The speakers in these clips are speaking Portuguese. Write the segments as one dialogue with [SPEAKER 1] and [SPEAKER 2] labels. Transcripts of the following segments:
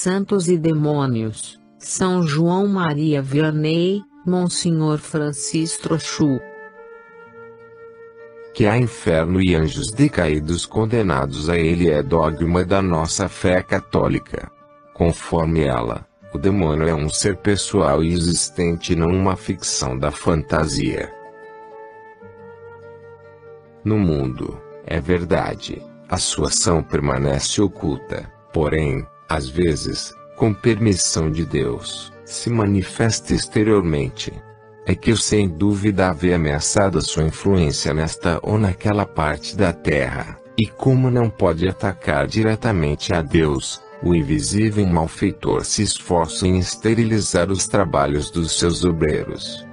[SPEAKER 1] Santos e Demônios, São João Maria Vianney, Monsenhor Francis Trochu.
[SPEAKER 2] Que há inferno e anjos decaídos condenados a ele é dogma da nossa fé católica. Conforme ela, o demônio é um ser pessoal e existente, não uma ficção da fantasia. No mundo, é verdade, a sua ação permanece oculta, porém, às vezes, com permissão de Deus, se manifesta exteriormente. É que sem dúvida havia ameaçado a sua influência nesta ou naquela parte da terra, e como não pode atacar diretamente a Deus, o invisível malfeitor se esforça em esterilizar os trabalhos dos seus obreiros.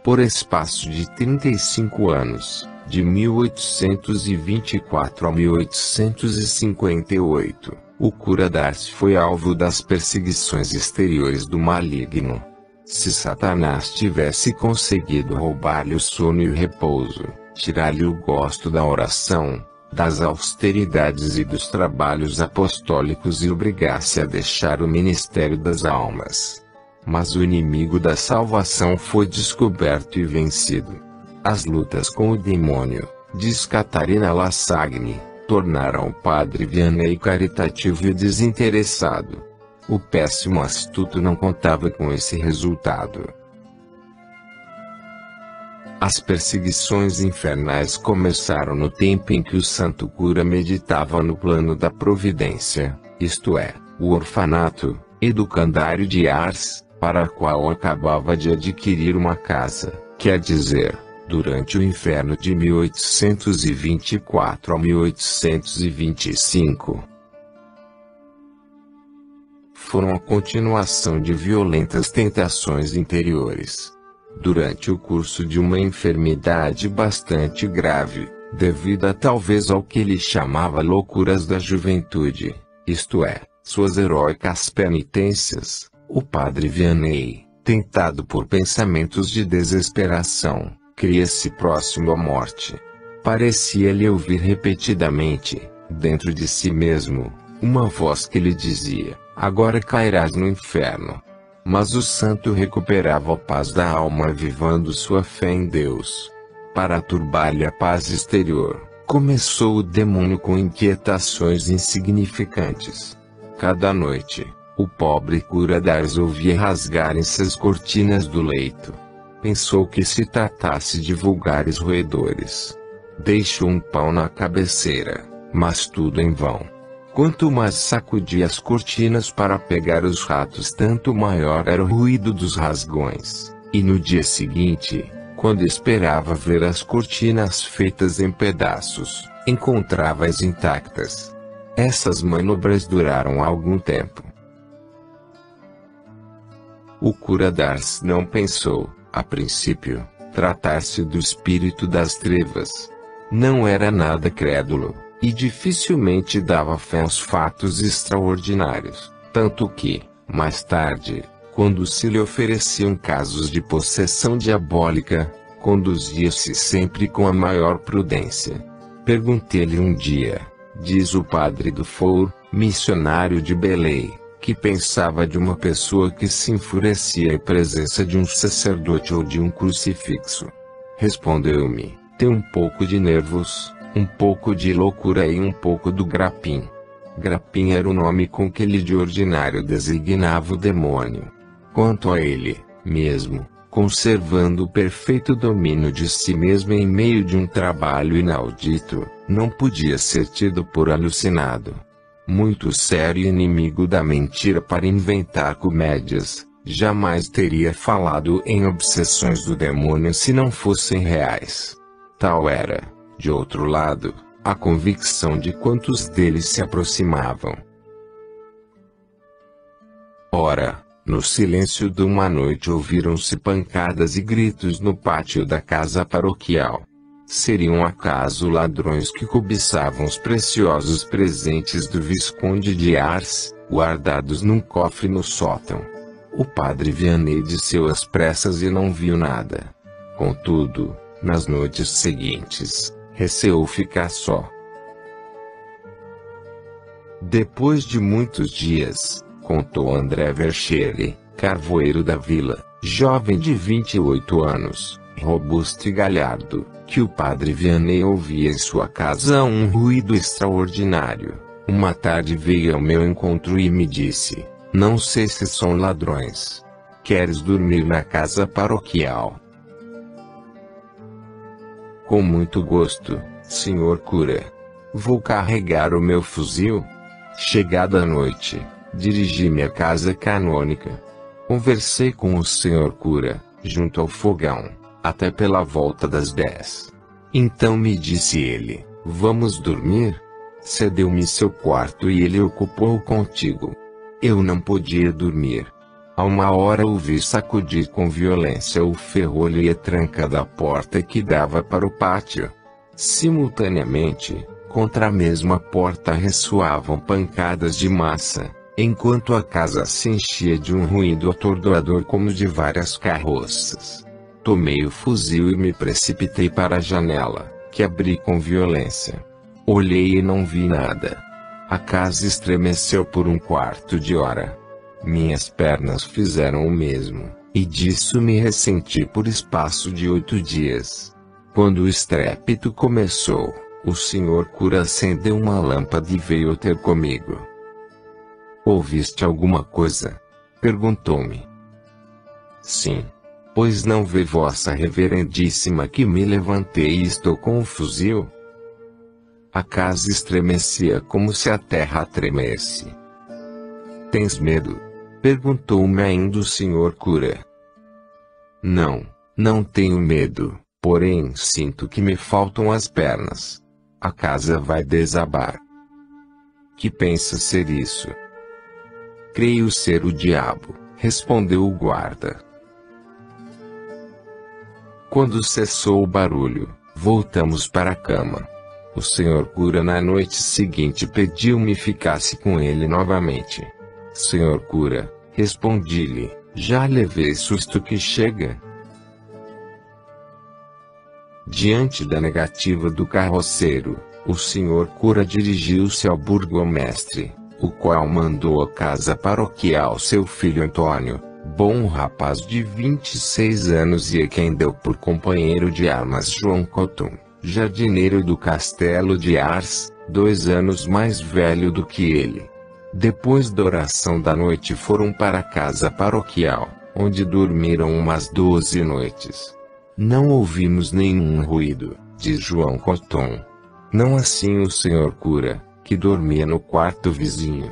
[SPEAKER 2] Por espaço de 35 anos, de 1824 a 1858, o cura Darcy foi alvo das perseguições exteriores do maligno. Se Satanás tivesse conseguido roubar-lhe o sono e o repouso, tirar-lhe o gosto da oração, das austeridades e dos trabalhos apostólicos e obrigasse a deixar o ministério das almas. Mas o inimigo da salvação foi descoberto e vencido. As lutas com o demônio, diz Catarina Lassagne, tornaram o padre Vianney caritativo e desinteressado. O péssimo astuto não contava com esse resultado. As perseguições infernais começaram no tempo em que o santo cura meditava no plano da providência, isto é, o orfanato, educandário de Ars, para a qual acabava de adquirir uma casa, quer dizer, durante o inferno de 1824 a 1825. Foram a continuação de violentas tentações interiores. Durante o curso de uma enfermidade bastante grave, devida talvez ao que ele chamava loucuras da juventude, isto é, suas heróicas penitências, o padre Vianney, tentado por pensamentos de desesperação, cria-se próximo à morte. Parecia-lhe ouvir repetidamente, dentro de si mesmo, uma voz que lhe dizia: agora cairás no inferno. Mas o santo recuperava a paz da alma avivando sua fé em Deus. Para turbar-lhe a paz exterior, começou o demônio com inquietações insignificantes. Cada noite, o pobre cura Darcy ouvia rasgarem-se as cortinas do leito. Pensou que se tratasse de vulgares roedores. Deixou um pau na cabeceira, mas tudo em vão. Quanto mais sacudia as cortinas para pegar os ratos, tanto maior era o ruído dos rasgões. E no dia seguinte, quando esperava ver as cortinas feitas em pedaços, encontrava-as intactas. Essas manobras duraram algum tempo. O cura Darcy não pensou, a princípio, tratar-se do espírito das trevas. Não era nada crédulo, e dificilmente dava fé aos fatos extraordinários, tanto que, mais tarde, quando se lhe ofereciam casos de possessão diabólica, conduzia-se sempre com a maior prudência. Perguntei-lhe um dia, diz o padre Dufour, missionário de Belém, que pensava de uma pessoa que se enfurecia em presença de um sacerdote ou de um crucifixo. Respondeu-me: tem um pouco de nervos, um pouco de loucura e um pouco do grapim. Grapim era o nome com que ele de ordinário designava o demônio. Quanto a ele, mesmo, conservando o perfeito domínio de si mesmo em meio de um trabalho inaudito, não podia ser tido por alucinado. Muito sério e inimigo da mentira para inventar comédias, jamais teria falado em obsessões do demônio se não fossem reais. Tal era, de outro lado, a convicção de quantos deles se aproximavam. Ora, no silêncio de uma noite ouviram-se pancadas e gritos no pátio da casa paroquial. Seriam acaso ladrões que cobiçavam os preciosos presentes do Visconde de Ars, guardados num cofre no sótão? O padre Vianney desceu às pressas e não viu nada. Contudo, nas noites seguintes, receou ficar só. Depois de muitos dias, contou André Vercelli, carvoeiro da vila, jovem de 28 anos, robusto e galhardo, que o padre Vianney ouvia em sua casa um ruído extraordinário. Uma tarde veio ao meu encontro e me disse: "Não sei se são ladrões. Queres dormir na casa paroquial?" "Com muito gosto, senhor cura. Vou carregar o meu fuzil." Chegada a noite, dirigi-me à casa canônica. Conversei com o senhor cura, junto ao fogão, até pela volta das 10. Então me disse ele: "Vamos dormir?" Cedeu-me seu quarto e ele ocupou contigo. Eu não podia dormir. A uma hora ouvi sacudir com violência o ferrolho e a tranca da porta que dava para o pátio. Simultaneamente, contra a mesma porta ressoavam pancadas de massa, enquanto a casa se enchia de um ruído atordoador como de várias carroças. Tomei o fuzil e me precipitei para a janela, que abri com violência. Olhei e não vi nada. A casa estremeceu por um quarto de hora. Minhas pernas fizeram o mesmo, e disso me ressenti por espaço de 8 dias. Quando o estrépito começou, o senhor cura acendeu uma lâmpada e veio ter comigo. "Ouviste alguma coisa?" perguntou-me. "Sim. Pois não vê vossa reverendíssima que me levantei e estou com o fuzil?" A casa estremecia como se a terra tremesse. "Tens medo?" perguntou-me ainda o senhor cura. "Não, não tenho medo, porém sinto que me faltam as pernas. A casa vai desabar." "Que pensa ser isso?" "Creio ser o diabo", respondeu o guarda. Quando cessou o barulho, voltamos para a cama. O senhor cura na noite seguinte pediu-me ficasse com ele novamente. "Senhor cura", respondi-lhe, "já levei susto que chega." Diante da negativa do carroceiro, o senhor cura dirigiu-se ao burgomestre, o qual mandou à casa paroquial seu filho Antônio, bom rapaz de 26 anos e a quem deu por companheiro de armas João Cotton, jardineiro do castelo de Ars, 2 anos mais velho do que ele. Depois da oração da noite foram para a casa paroquial, onde dormiram umas 12 noites. "Não ouvimos nenhum ruído", diz João Cotton. Não assim o senhor cura, que dormia no quarto vizinho.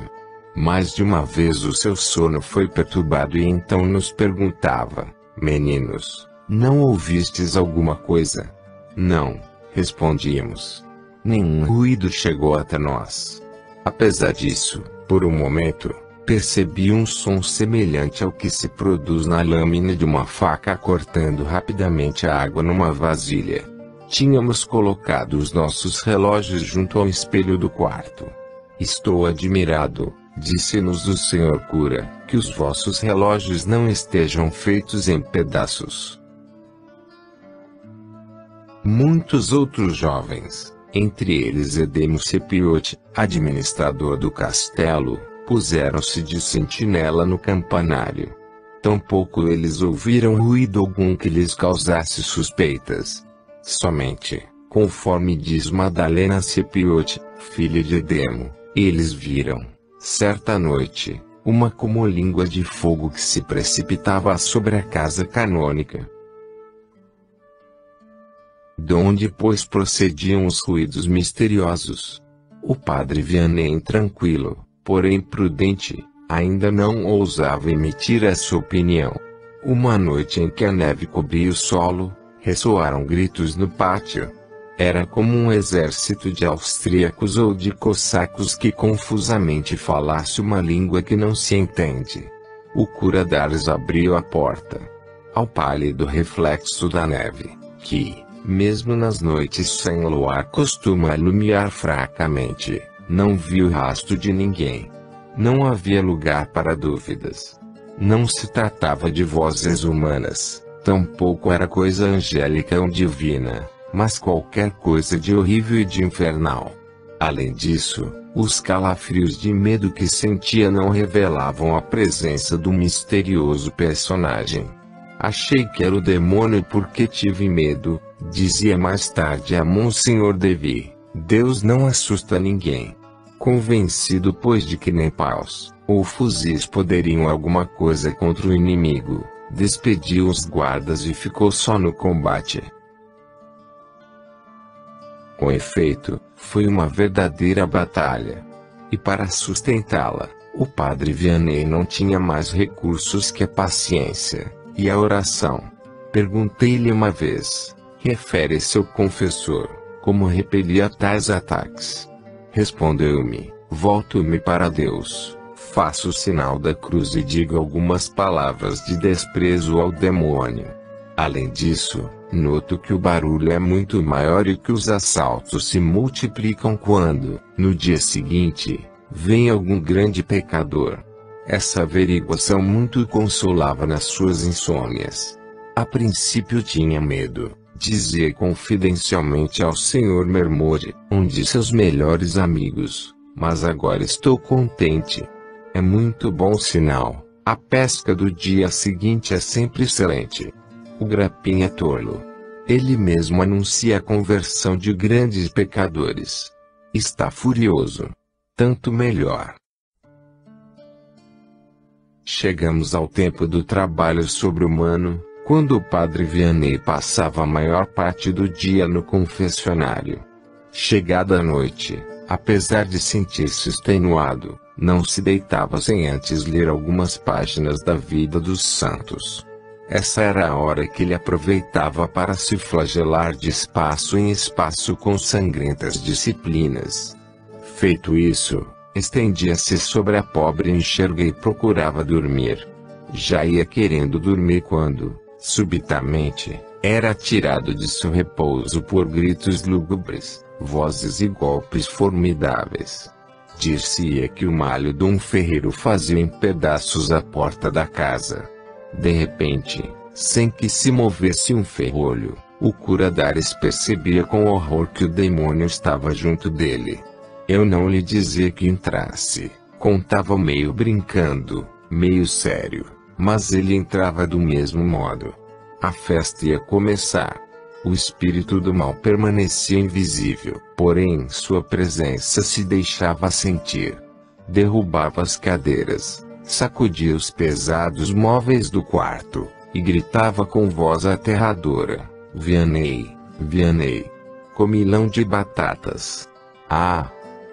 [SPEAKER 2] Mais de uma vez o seu sono foi perturbado e então nos perguntava: "Meninos, não ouvistes alguma coisa?" "Não", respondíamos. "Nenhum ruído chegou até nós." Apesar disso, por um momento, percebi um som semelhante ao que se produz na lâmina de uma faca cortando rapidamente a água numa vasilha. Tínhamos colocado os nossos relógios junto ao espelho do quarto. "Estou admirado", disse-nos o senhor cura, "que os vossos relógios não estejam feitos em pedaços." Muitos outros jovens, entre eles Edemo Cepiotti, administrador do castelo, puseram-se de sentinela no campanário. Tampouco eles ouviram ruído algum que lhes causasse suspeitas. Somente, conforme diz Madalena Cepiotti, filha de Edemo, eles viram, certa noite, uma comolíngua de fogo que se precipitava sobre a casa canônica. Donde pois procediam os ruídos misteriosos? O padre Vianney, tranquilo, porém prudente, ainda não ousava emitir a sua opinião. Uma noite em que a neve cobria o solo, ressoaram gritos no pátio. Era como um exército de austríacos ou de cossacos que confusamente falasse uma língua que não se entende. O cura d'Ars abriu a porta. Ao pálido reflexo da neve, que, mesmo nas noites sem luar costuma iluminar fracamente, não viu rastro de ninguém. Não havia lugar para dúvidas. Não se tratava de vozes humanas, tampouco era coisa angélica ou divina, mas qualquer coisa de horrível e de infernal. Além disso, os calafrios de medo que sentia não revelavam a presença do misterioso personagem. Achei que era o demônio porque tive medo, dizia mais tarde a Monsenhor Devi. Deus não assusta ninguém. Convencido pois de que nem paus ou fuzis poderiam alguma coisa contra o inimigo, despediu os guardas e ficou só no combate. Com efeito, foi uma verdadeira batalha. E para sustentá-la, o padre Vianney não tinha mais recursos que a paciência e a oração. Perguntei-lhe uma vez: refere seu confessor, como repelia tais ataques? Respondeu-me: volto-me para Deus, faço o sinal da cruz e digo algumas palavras de desprezo ao demônio. Além disso, noto que o barulho é muito maior e que os assaltos se multiplicam quando, no dia seguinte, vem algum grande pecador. Essa averiguação muito consolava nas suas insônias. A princípio tinha medo, dizia confidencialmente ao Sr. Mermore, um de seus melhores amigos, mas agora estou contente. É muito bom sinal. A pesca do dia seguinte é sempre excelente. O Grapim é tolo. Ele mesmo anuncia a conversão de grandes pecadores. Está furioso. Tanto melhor. Chegamos ao tempo do trabalho sobre-humano, quando o padre Vianney passava a maior parte do dia no confessionário. Chegada a noite, apesar de sentir-se extenuado, não se deitava sem antes ler algumas páginas da vida dos santos. Essa era a hora que ele aproveitava para se flagelar de espaço em espaço com sangrentas disciplinas. Feito isso, estendia-se sobre a pobre enxerga e procurava dormir. Já ia querendo dormir quando, subitamente, era tirado de seu repouso por gritos lúgubres, vozes e golpes formidáveis. Dir-se-ia que o malho de um ferreiro fazia em pedaços a porta da casa. De repente, sem que se movesse um ferrolho, o cura d'Ares percebia com horror que o demônio estava junto dele. Eu não lhe dizia que entrasse, contava meio brincando, meio sério, mas ele entrava do mesmo modo. A festa ia começar. O espírito do mal permanecia invisível, porém sua presença se deixava sentir. Derrubava as cadeiras, sacudia os pesados móveis do quarto, e gritava com voz aterradora: Vianney, Vianney, comilão de batatas. Ah!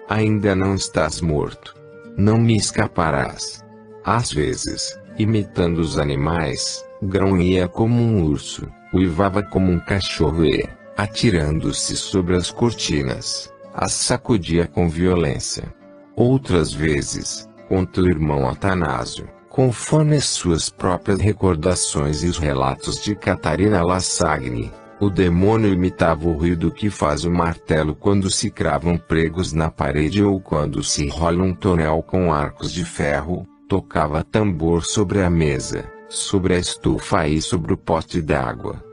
[SPEAKER 2] Ainda não estás morto. Não me escaparás. Às vezes, imitando os animais, grunhia como um urso, uivava como um cachorro e, atirando-se sobre as cortinas, as sacudia com violência. Outras vezes, conta o irmão Atanásio, conforme as suas próprias recordações e os relatos de Catarina Lassagne, o demônio imitava o ruído que faz o martelo quando se cravam pregos na parede ou quando se rola um tonel com arcos de ferro, tocava tambor sobre a mesa, sobre a estufa e sobre o pote d'água.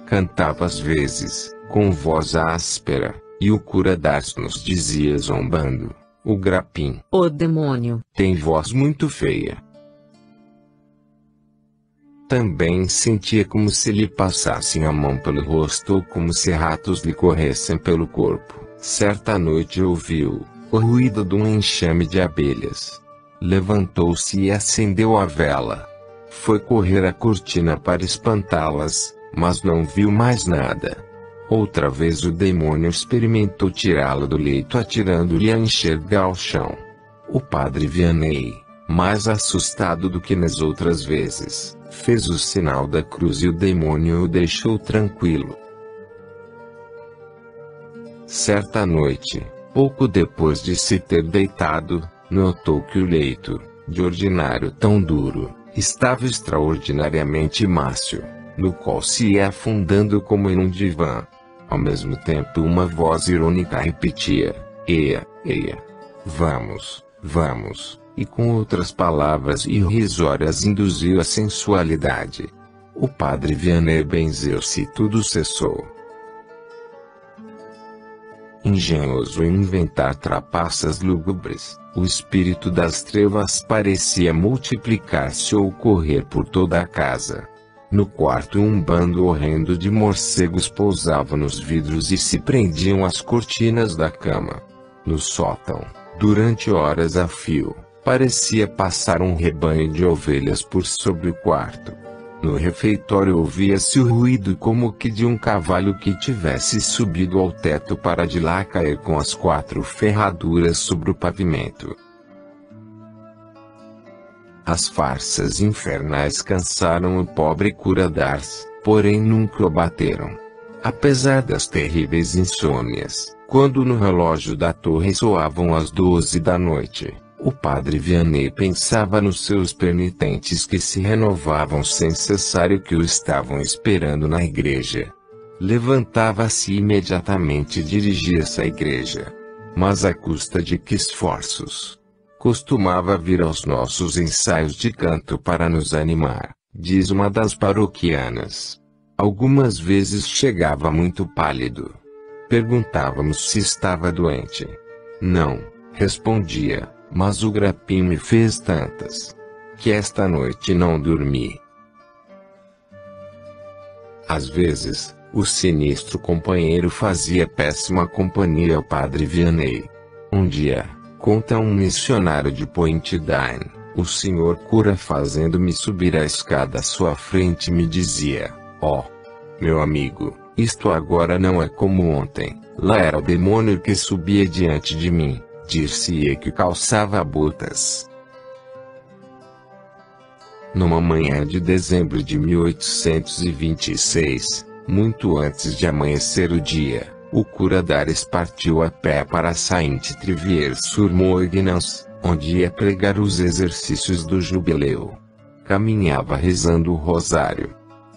[SPEAKER 2] Cantava às vezes, com voz áspera, e o cura d'Ars nos dizia zombando: o Grapim,
[SPEAKER 1] o demônio,
[SPEAKER 2] tem voz muito feia. Também sentia como se lhe passassem a mão pelo rosto ou como se ratos lhe corressem pelo corpo. Certa noite ouviu o ruído de um enxame de abelhas. Levantou-se e acendeu a vela. Foi correr a cortina para espantá-las, mas não viu mais nada. Outra vez o demônio experimentou tirá-la do leito atirando-lhe a enxerga ao chão. O padre Vianney, mais assustado do que nas outras vezes, fez o sinal da cruz e o demônio o deixou tranquilo. Certa noite, pouco depois de se ter deitado, notou que o leito, de ordinário tão duro, estava extraordinariamente mácio, no qual se ia afundando como em um divã. Ao mesmo tempo uma voz irônica repetia: Eia, eia, vamos, vamos, e com outras palavras irrisórias induziu a sensualidade. O padre Vianney benzeu-se e tudo cessou. Engenhoso em inventar trapaças lúgubres, o espírito das trevas parecia multiplicar-se ou correr por toda a casa. No quarto um bando horrendo de morcegos pousava nos vidros e se prendiam às cortinas da cama. No sótão, durante horas a fio, parecia passar um rebanho de ovelhas por sobre o quarto. No refeitório ouvia-se o ruído como que de um cavalo que tivesse subido ao teto para de lá cair com as 4 ferraduras sobre o pavimento. As farsas infernais cansaram o pobre cura d'Ars, porém nunca o bateram. Apesar das terríveis insônias, quando no relógio da torre soavam as 12 da noite, o padre Vianney pensava nos seus penitentes que se renovavam sem cessar e que o estavam esperando na igreja. Levantava-se imediatamente e dirigia-se à igreja. Mas à custa de que esforços? Costumava vir aos nossos ensaios de canto para nos animar, diz uma das paroquianas. Algumas vezes chegava muito pálido. Perguntávamos se estava doente. Não, respondia. Mas o grapim me fez tantas, que esta noite não dormi. Às vezes, o sinistro companheiro fazia péssima companhia ao padre Vianney. Um dia, conta um missionário de Pontdine, o senhor cura fazendo-me subir a escada à sua frente me dizia: "Ó, meu amigo, isto agora não é como ontem, lá era o demônio que subia diante de mim. Dir-se-ia que calçava botas." Numa manhã de dezembro de 1826, muito antes de amanhecer o dia, o cura d'Ars partiu a pé para Saint-Trivier-sur-Moignans, onde ia pregar os exercícios do jubileu. Caminhava rezando o rosário.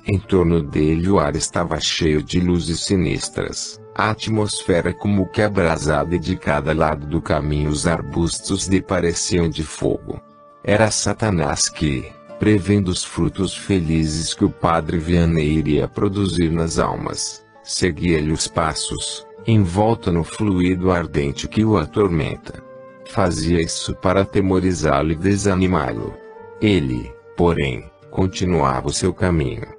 [SPEAKER 2] Em torno dele o ar estava cheio de luzes sinistras. A atmosfera como que abrasada e de cada lado do caminho os arbustos lhe pareciam de fogo. Era Satanás que, prevendo os frutos felizes que o padre Vianney iria produzir nas almas, seguia-lhe os passos, envolto no fluido ardente que o atormenta. Fazia isso para atemorizá-lo e desanimá-lo. Ele, porém, continuava o seu caminho.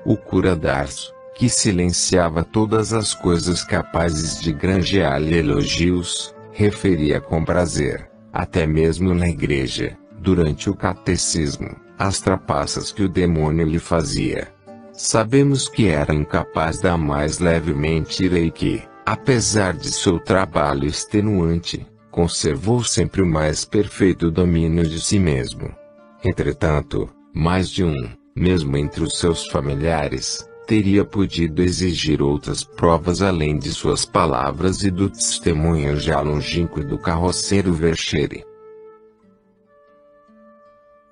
[SPEAKER 2] O cura d'Ars, que silenciava todas as coisas capazes de granjear-lhe elogios, referia com prazer, até mesmo na igreja, durante o catecismo, as trapaças que o demônio lhe fazia. Sabemos que era incapaz da mais leve mentira e que, apesar de seu trabalho extenuante, conservou sempre o mais perfeito domínio de si mesmo. Entretanto, mais de um, mesmo entre os seus familiares, teria podido exigir outras provas além de suas palavras e do testemunho já longínquo do carroceiro Verchery.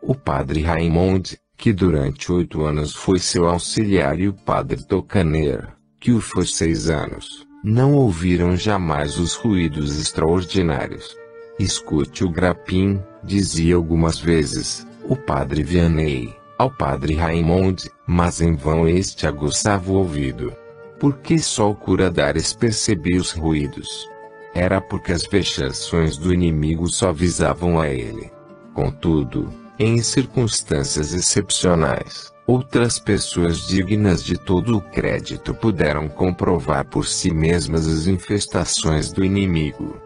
[SPEAKER 2] O padre Raymond, que durante 8 anos foi seu auxiliar, e o padre Tocaner, que o foi 6 anos, não ouviram jamais os ruídos extraordinários. "Escute o grapim", dizia algumas vezes o padre Vianney ao padre Raymond, mas em vão este aguçava o ouvido. Porque só o cura d'Ars percebia os ruídos. Era porque as vexações do inimigo só visavam a ele. Contudo, em circunstâncias excepcionais, outras pessoas dignas de todo o crédito puderam comprovar por si mesmas as infestações do inimigo.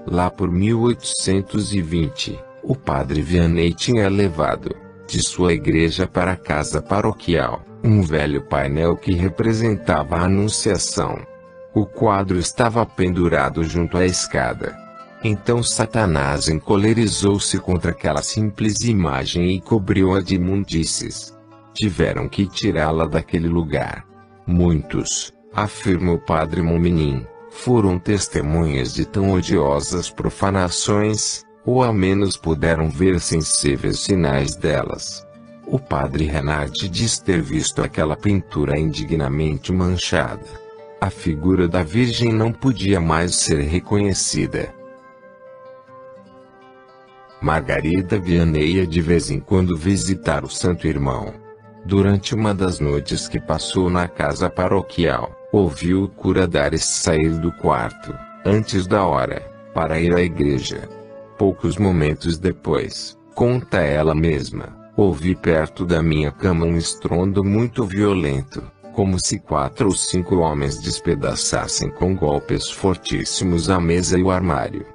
[SPEAKER 2] Lá por 1820, o padre Vianney tinha levado, de sua igreja para a casa paroquial, um velho painel que representava a Anunciação. O quadro estava pendurado junto à escada. Então Satanás encolerizou-se contra aquela simples imagem e cobriu-a de imundícies. Tiveram que tirá-la daquele lugar. Muitos, afirma o padre Mominin, foram testemunhas de tão odiosas profanações, ou ao menos puderam ver sensíveis sinais delas. O padre Renard diz ter visto aquela pintura indignamente manchada. A figura da Virgem não podia mais ser reconhecida. Margarida Vianney ia de vez em quando visitar o Santo Irmão. Durante uma das noites que passou na casa paroquial, ouviu o cura Dares sair do quarto, antes da hora, para ir à igreja. Poucos momentos depois, conta ela mesma, ouvi perto da minha cama um estrondo muito violento, como se 4 ou 5 homens despedaçassem com golpes fortíssimos a mesa e o armário.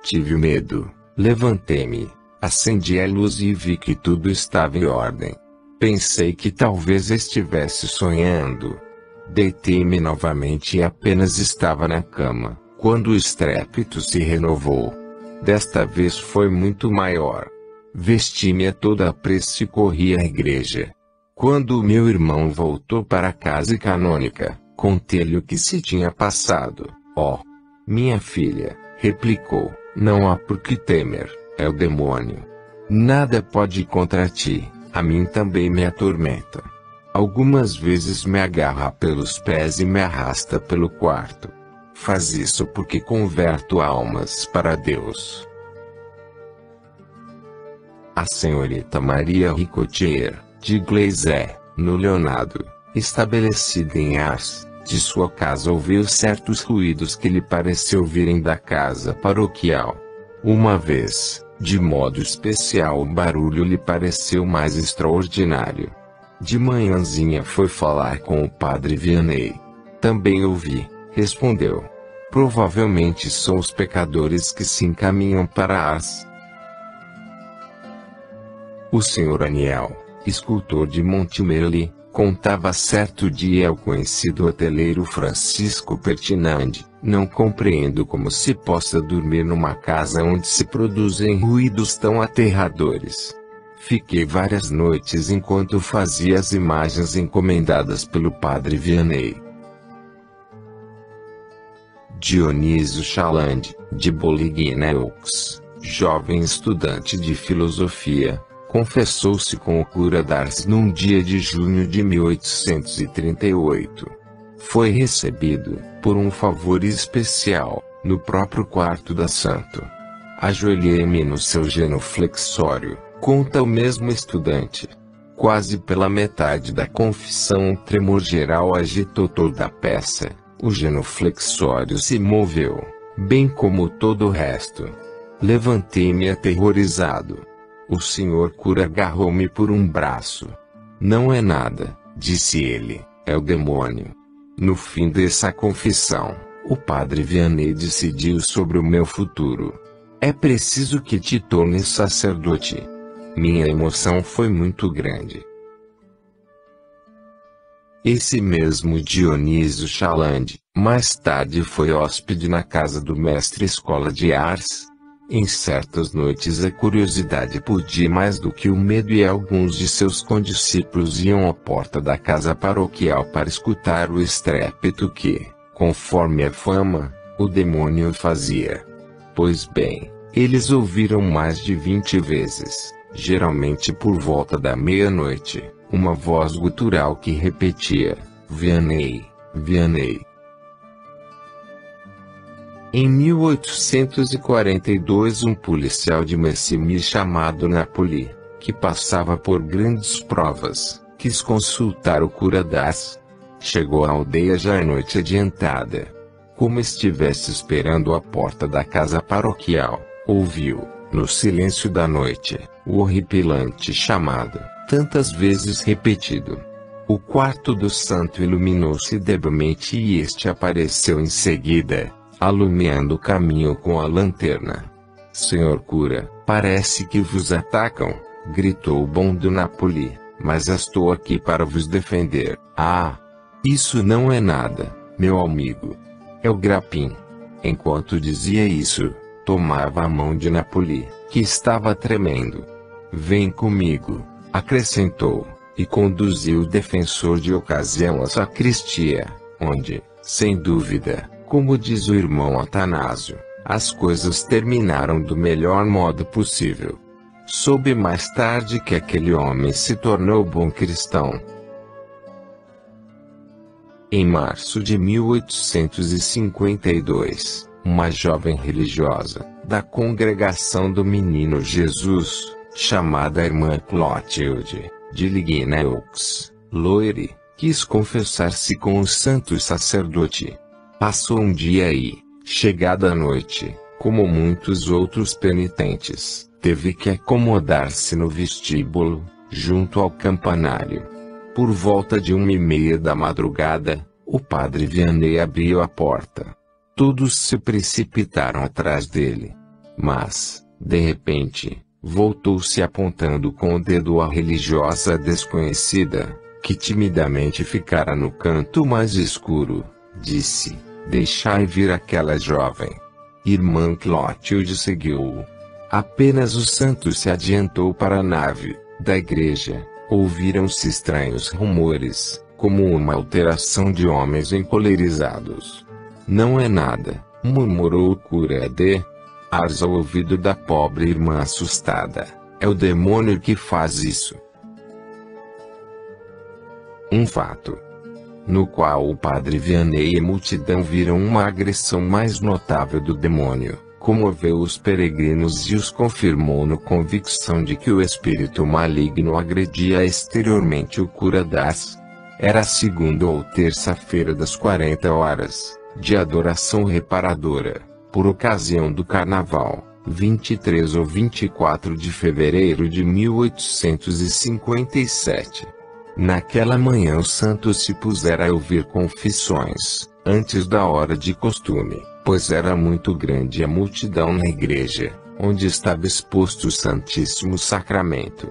[SPEAKER 2] Tive medo, levantei-me, acendi a luz e vi que tudo estava em ordem. Pensei que talvez estivesse sonhando. Deitei-me novamente e apenas estava na cama, quando o estrépito se renovou. Desta vez foi muito maior. Vesti-me a toda a pressa e corri à igreja. Quando o meu irmão voltou para a casa canônica, contei-lhe o que se tinha passado. Oh, minha filha, replicou, não há por que temer, é o demônio. Nada pode ir contra ti, a mim também me atormenta. Algumas vezes me agarra pelos pés e me arrasta pelo quarto. Faz isso porque converto almas para Deus. A senhorita Maria Ricotier, de Glaisé, no Leonardo, estabelecida em Ars, de sua casa ouviu certos ruídos que lhe pareceu virem da casa paroquial. Uma vez, de modo especial, o barulho lhe pareceu mais extraordinário. De manhãzinha foi falar com o padre Vianney. Também ouvi, respondeu. Provavelmente são os pecadores que se encaminham para Ars. O Sr. Aniel, escultor de Montemerli, contava certo dia ao conhecido hoteleiro Francisco Pertinandi: não compreendo como se possa dormir numa casa onde se produzem ruídos tão aterradores. Fiquei várias noites enquanto fazia as imagens encomendadas pelo padre Vianney. Dionísio Chaland, de Boligny-Neux, jovem estudante de filosofia, confessou-se com o cura d'Ars num dia de junho de 1838. Foi recebido, por um favor especial, no próprio quarto da santo. Ajoelhei-me no seu genuflexório, conta o mesmo estudante. Quase pela metade da confissão um tremor geral agitou toda a peça. O genuflexório se moveu, bem como todo o resto. Levantei-me aterrorizado. O senhor cura agarrou-me por um braço. Não é nada, disse ele, é o demônio. No fim dessa confissão, o padre Vianney decidiu sobre o meu futuro. É preciso que te tornes sacerdote. Minha emoção foi muito grande. Esse mesmo Dionísio Chaland, mais tarde foi hóspede na casa do mestre-escola de Ars. Em certas noites a curiosidade podia mais do que o medo e alguns de seus condiscípulos iam à porta da casa paroquial para escutar o estrépito que, conforme a fama, o demônio fazia. Pois bem, eles ouviram mais de 20 vezes, geralmente por volta da meia-noite, uma voz gutural que repetia: Vianney, Vianney. Em 1842 um policial de Messimy chamado Napoli, que passava por grandes provas, quis consultar o cura d'Ars. Chegou à aldeia já à noite adiantada. Como estivesse esperando à porta da casa paroquial, ouviu, no silêncio da noite, o horripilante chamado, tantas vezes repetido. O quarto do santo iluminou-se debilmente e este apareceu em seguida, alumiando o caminho com a lanterna. Senhor cura, parece que vos atacam, gritou o bom do Napoli, mas estou aqui para vos defender. Ah! Isso não é nada, meu amigo. É o Grapim. Enquanto dizia isso, tomava a mão de Napoli, que estava tremendo. Vem comigo, acrescentou, e conduziu o defensor de ocasião à sacristia, onde, sem dúvida, como diz o irmão Atanásio, as coisas terminaram do melhor modo possível. Soube mais tarde que aquele homem se tornou bom cristão. Em março de 1852, uma jovem religiosa, da congregação do Menino Jesus, chamada Irmã Clotilde, de Ligneux, Loire, quis confessar-se com o santo sacerdote. Passou um dia e, chegada a noite, como muitos outros penitentes, teve que acomodar-se no vestíbulo, junto ao campanário. Por volta de 1h30 da madrugada, o padre Vianney abriu a porta. Todos se precipitaram atrás dele. Mas, de repente, voltou-se apontando com o dedo à religiosa desconhecida, que timidamente ficara no canto mais escuro. Disse: "Deixai vir aquela jovem." Irmã Clotilde seguiu-o. Apenas o santo se adiantou para a nave da igreja. Ouviram-se estranhos rumores, como uma alteração de homens encolerizados. "Não é nada", murmurou o cura de Ars ao ouvido da pobre irmã assustada. "É o demônio que faz isso." Um fato no qual o padre Vianney e a multidão viram uma agressão mais notável do demônio, comoveu os peregrinos e os confirmou na convicção de que o espírito maligno agredia exteriormente o cura das. Era a segunda ou terça-feira das 40 horas, de adoração reparadora, por ocasião do Carnaval, 23 ou 24 de fevereiro de 1857. Naquela manhã o santo se pusera a ouvir confissões, antes da hora de costume, pois era muito grande a multidão na igreja, onde estava exposto o Santíssimo Sacramento.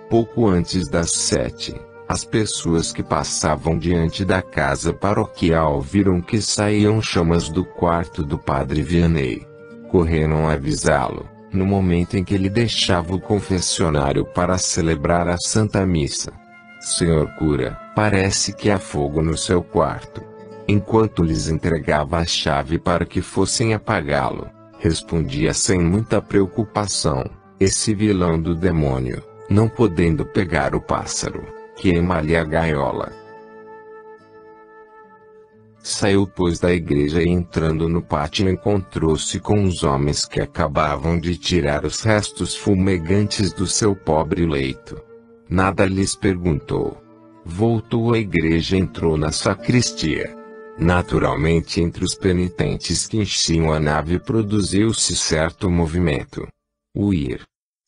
[SPEAKER 2] Pouco antes das 7, as pessoas que passavam diante da casa paroquial viram que saíam chamas do quarto do padre Vianney. Correram avisá-lo, no momento em que ele deixava o confessionário para celebrar a Santa Missa. "Senhor cura, parece que há fogo no seu quarto." Enquanto lhes entregava a chave para que fossem apagá-lo, respondia sem muita preocupação: "Esse vilão do demônio, não podendo pegar o pássaro, queima-lhe a gaiola." Saiu pois da igreja e entrando no pátio encontrou-se com os homens que acabavam de tirar os restos fumegantes do seu pobre leito. Nada lhes perguntou. Voltou à igreja e entrou na sacristia. Naturalmente, entre os penitentes que enchiam a nave produziu-se certo movimento. O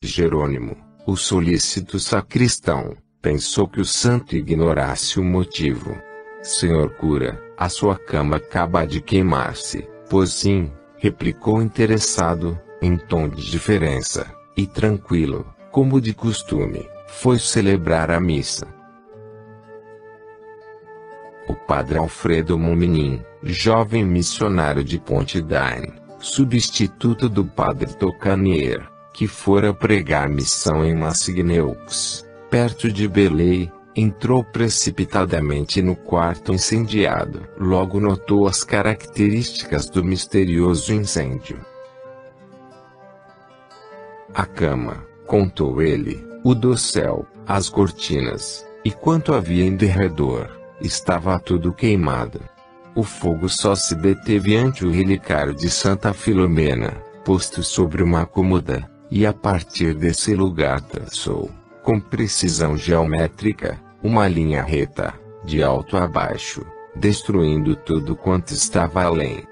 [SPEAKER 2] Jerônimo, o solícito sacristão, pensou que o santo ignorasse o motivo. "Senhor cura, a sua cama acaba de queimar-se." "Pois sim," replicou interessado, em tom de diferença, e tranquilo, como de costume. Foi celebrar a missa. O padre Alfredo Mominin, jovem missionário de Pontdine, substituto do padre Tocanier, que fora pregar missão em Massigneaux, perto de Belay, entrou precipitadamente no quarto incendiado. Logo notou as características do misterioso incêndio. A cama, contou ele, o dossel, as cortinas, e quanto havia em derredor, estava tudo queimado. O fogo só se deteve ante o relicário de Santa Filomena, posto sobre uma cômoda, e a partir desse lugar traçou, com precisão geométrica, uma linha reta, de alto a baixo, destruindo tudo quanto estava além.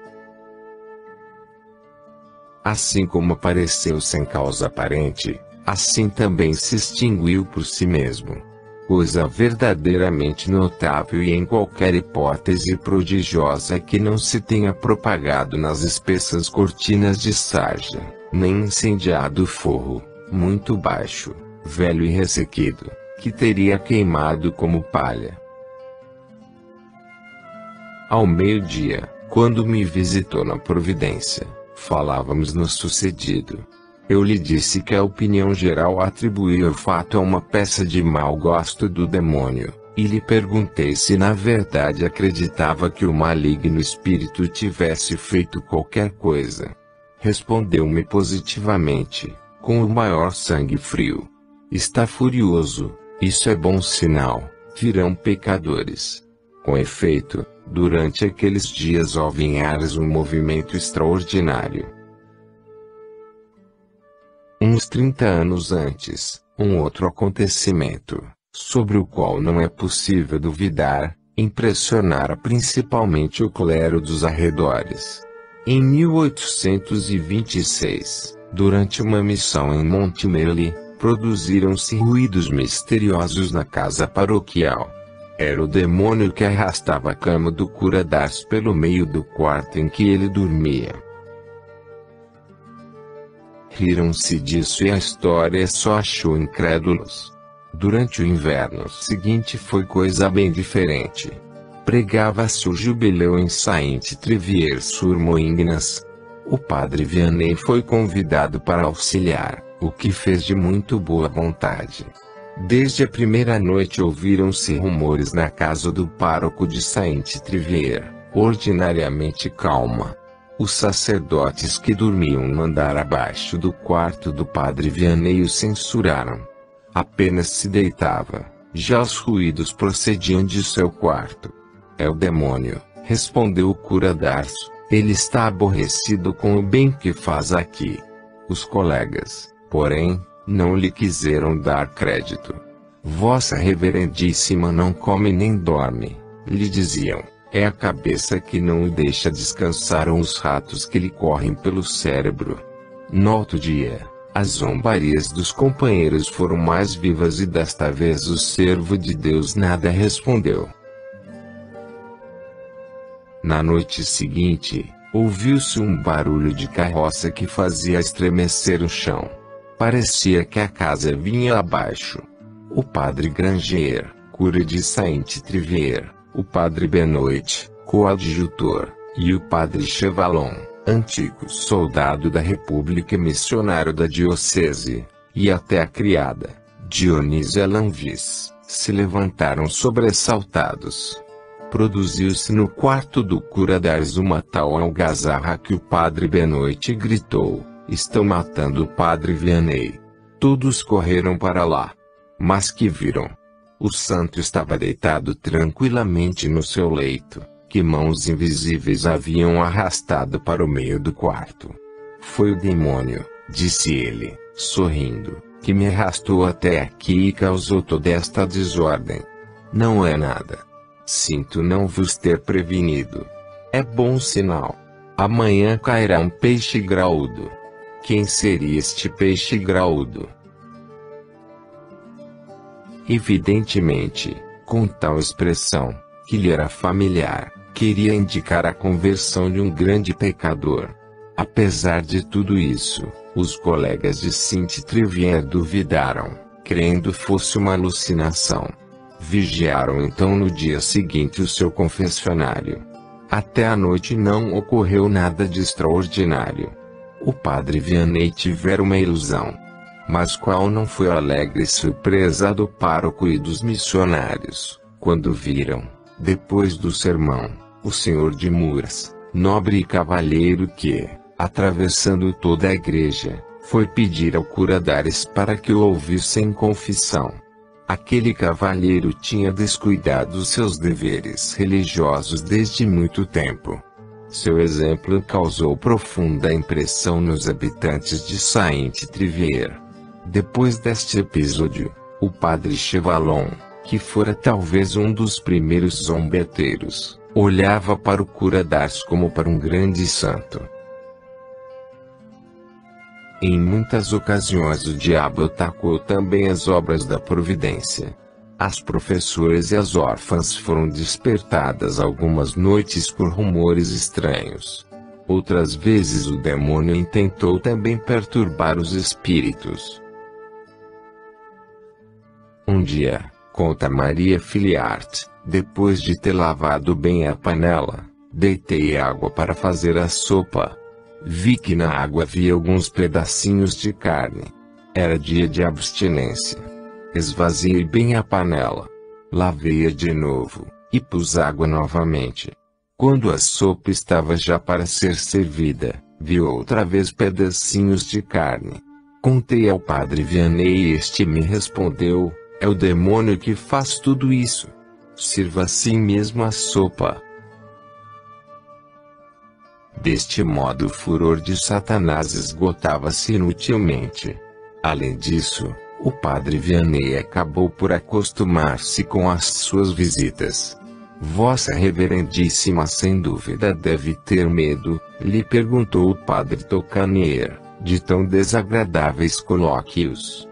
[SPEAKER 2] Assim como apareceu sem causa aparente, assim também se extinguiu por si mesmo. Coisa verdadeiramente notável e em qualquer hipótese prodigiosa que não se tenha propagado nas espessas cortinas de sarja, nem incendiado o forro, muito baixo, velho e ressequido, que teria queimado como palha. Ao meio-dia, quando me visitou na Providência, falávamos no sucedido. Eu lhe disse que a opinião geral atribuía o fato a uma peça de mau gosto do demônio, e lhe perguntei se na verdade acreditava que o maligno espírito tivesse feito qualquer coisa. Respondeu-me positivamente, com o maior sangue frio: "Está furioso, isso é bom sinal, virão pecadores." Com efeito, durante aqueles dias houve em Ars um movimento extraordinário. Uns 30 anos antes, um outro acontecimento, sobre o qual não é possível duvidar, impressionara principalmente o clero dos arredores. Em 1826, durante uma missão em Montmerle, produziram-se ruídos misteriosos na casa paroquial. Era o demônio que arrastava a cama do cura d'Ars pelo meio do quarto em que ele dormia. Riram-se disso e a história só achou incrédulos. Durante o inverno seguinte foi coisa bem diferente. Pregava-se o jubileu em Saint-Trivier-sur-Moingnas. O padre Vianney foi convidado para auxiliar, o que fez de muito boa vontade. Desde a primeira noite ouviram-se rumores na casa do pároco de Saint-Trivier, ordinariamente calma. Os sacerdotes que dormiam no andar abaixo do quarto do padre Vianney o censuraram. Apenas se deitava, já os ruídos procediam de seu quarto. É o demônio, respondeu o cura d'Ars. Ele está aborrecido com o bem que faz aqui. Os colegas, porém, não lhe quiseram dar crédito. Vossa Reverendíssima não come nem dorme, lhe diziam. É a cabeça que não o deixa descansar ou os ratos que lhe correm pelo cérebro. No outro dia, as zombarias dos companheiros foram mais vivas e desta vez o servo de Deus nada respondeu. Na noite seguinte, ouviu-se um barulho de carroça que fazia estremecer o chão. Parecia que a casa vinha abaixo. O padre Granger, cura de Saint-Trivier, o padre Benoit, coadjutor, e o padre Chevalon, antigo soldado da República e missionário da diocese, e até a criada, Dionísia Lanvis, se levantaram sobressaltados. Produziu-se no quarto do cura d'Ars uma tal algazarra que o padre Benoit gritou: "Estão matando o padre Vianney." Todos correram para lá. Mas que viram? O santo estava deitado tranquilamente no seu leito, que mãos invisíveis haviam arrastado para o meio do quarto. "Foi o demônio", disse ele, sorrindo, "que me arrastou até aqui e causou toda esta desordem. Não é nada. Sinto não vos ter prevenido. É bom sinal. Amanhã cairá um peixe graúdo." Quem seria este peixe graúdo? Evidentemente, com tal expressão, que lhe era familiar, queria indicar a conversão de um grande pecador. Apesar de tudo isso, os colegas de Saint-Trivier duvidaram, crendo fosse uma alucinação. Vigiaram então no dia seguinte o seu confessionário. Até a noite não ocorreu nada de extraordinário. O padre Vianney tivera uma ilusão. Mas qual não foi a alegre surpresa do pároco e dos missionários, quando viram, depois do sermão, o senhor de Mours, nobre e cavalheiro que, atravessando toda a igreja, foi pedir ao cura d'Ars para que o ouvisse em confissão. Aquele cavalheiro tinha descuidado seus deveres religiosos desde muito tempo. Seu exemplo causou profunda impressão nos habitantes de Saint-Trivier. Depois deste episódio, o padre Chevalon, que fora talvez um dos primeiros zombeteiros, olhava para o cura d'Ars como para um grande santo. Em muitas ocasiões o diabo atacou também as obras da providência. As professoras e as órfãs foram despertadas algumas noites por rumores estranhos. Outras vezes o demônio intentou também perturbar os espíritos. Um dia, conta Maria Filiart, depois de ter lavado bem a panela, deitei água para fazer a sopa. Vi que na água havia alguns pedacinhos de carne. Era dia de abstinência. Esvaziei bem a panela. Lavei-a de novo, e pus água novamente. Quando a sopa estava já para ser servida, vi outra vez pedacinhos de carne. Contei ao padre Vianney e este me respondeu: "É o demônio que faz tudo isso. Sirva assim mesmo a sopa." Deste modo o furor de Satanás esgotava-se inutilmente. Além disso, O padre Vianney acabou por acostumar-se com as suas visitas. Vossa Reverendíssima sem dúvida deve ter medo, lhe perguntou o padre Tocanier, de tão desagradáveis colóquios.